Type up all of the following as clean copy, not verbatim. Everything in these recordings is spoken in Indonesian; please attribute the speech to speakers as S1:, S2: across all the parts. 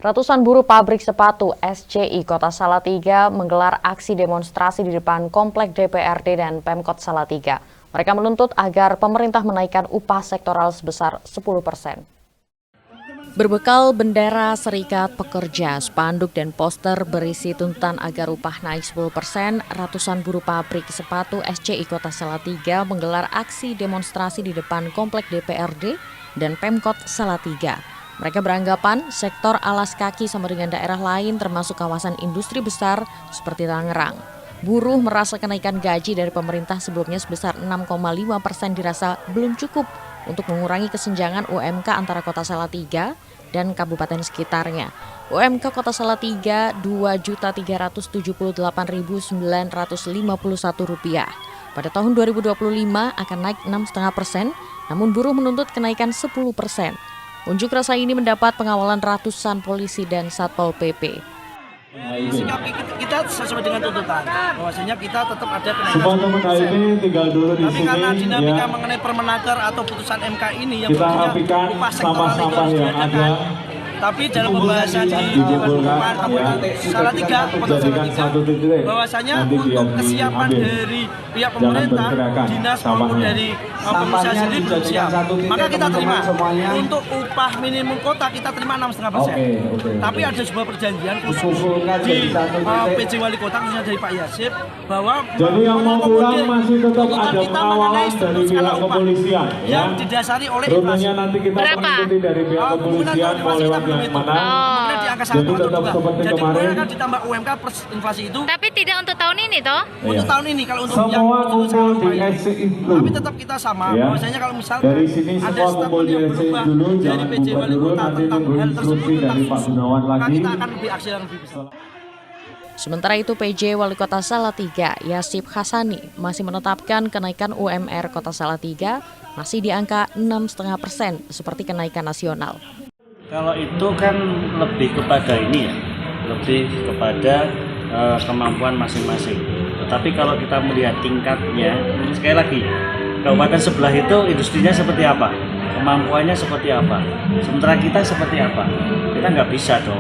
S1: Ratusan buruh pabrik sepatu SCI Kota Salatiga menggelar aksi demonstrasi di depan Komplek DPRD dan Pemkot Salatiga. Mereka menuntut agar pemerintah menaikkan upah sektoral sebesar 10%. Berbekal bendera Serikat Pekerja, spanduk dan poster berisi tuntutan agar upah naik 10%, ratusan buruh pabrik sepatu SCI Kota Salatiga menggelar aksi demonstrasi di depan Komplek DPRD dan Pemkot Salatiga. Mereka beranggapan sektor alas kaki sama dengan daerah lain termasuk kawasan industri besar seperti Tangerang. Buruh merasa kenaikan gaji dari pemerintah sebelumnya sebesar 6,5% dirasa belum cukup untuk mengurangi kesenjangan UMK antara Kota Salatiga dan kabupaten sekitarnya. UMK Kota Salatiga Rp2.378.951. Pada tahun 2025 akan naik 6,5%, namun buruh menuntut kenaikan 10%. Unjuk rasa ini mendapat pengawalan ratusan polisi dan Satpol PP.
S2: Sikap kita sesuai dengan tuntutan, bahwasanya kita tetap ada kenaikan 10%. Tapi karena dinamika mengenai Permenaker atau putusan MK ini yang tentunya upah sektoral itu harus diadakan. Tapi dalam pembahasan di Dewan Pembinaan Salatiga, bahwasanya untuk kesiapan dari pihak pemerintah, dinas maupun dari pengusaha sendiri belum siap. Maka kita terima untuk upah minimum kota kita terima 6,5%. Tapi ada sebuah perjanjian khusus di PJ Wali Kota khususnya dari Pak Yasip bahwa mengakomodir tuntutan kita mengenai struktur skala upah yang didasari oleh inflasi.
S3: Berapa?
S2: Kemungkinan tahun inflasi kita belum hitung. Kemungkinan di angka 1 atau 2. Jadi kemudian akan ditambah UMK plus inflasi itu.
S3: Tapi tidak untuk tahun ini toh?
S2: Untuk tahun ini kalau untuk yang struktur skala upah ini. Tapi tetap kita sama, bahwasanya kalau misalnya ada statement yang berubah dari PJ Wali Kota tentang hal tersebut tentang maka kita akan lebih aksi yang lebih besar.
S1: Sementara itu PJ Wali Kota Salatiga, Yasip Hasani, masih menetapkan kenaikan UMR Kota Salatiga masih di angka 6,5% seperti kenaikan nasional.
S4: Kalau itu kan lebih kepada ini ya, lebih kepada kemampuan masing-masing. Tetapi kalau kita melihat tingkatnya, sekali lagi, kabupaten sebelah itu industrinya seperti apa, kemampuannya seperti apa, sementara kita seperti apa, kita nggak bisa dong.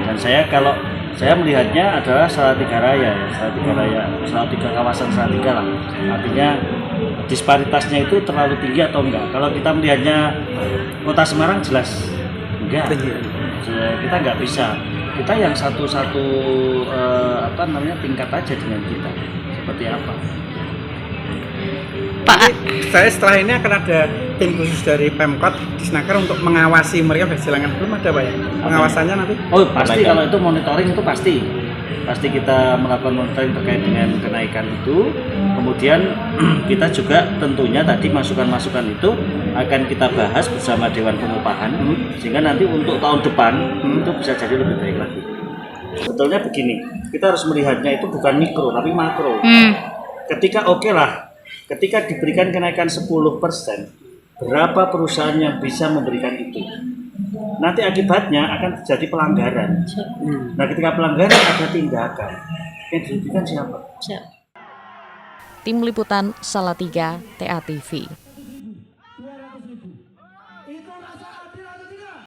S4: Dan kalau saya melihatnya adalah Salatiga Raya, Salatiga kawasan Salatiga lah. Artinya disparitasnya itu terlalu tinggi atau enggak? Kalau kita melihatnya Kota Semarang jelas enggak. Kita nggak bisa. Kita yang satu tingkat aja dengan kita. Seperti apa?
S5: Pak, saya setelah ini akan ada tim khusus dari Pemkot di Snaker untuk mengawasi mereka berjalan. Belum ada Pak ya? Pengawasannya nanti?
S4: Oh pasti, kalau itu monitoring itu pasti kita melakukan monitoring terkait dengan kenaikan itu. Kemudian kita juga tentunya tadi masukan-masukan itu akan kita bahas bersama Dewan Pengupahan sehingga nanti untuk tahun depan itu bisa jadi lebih baik lagi. Sebetulnya begini, kita harus melihatnya itu bukan mikro tapi makro. Ketika diberikan kenaikan 10%, berapa perusahaan yang bisa memberikan itu? Nanti akibatnya akan terjadi pelanggaran. Nah, ketika pelanggaran ada tindakan. Yang dirugikan siapa?
S1: Tim Liputan Salatiga, TA TV.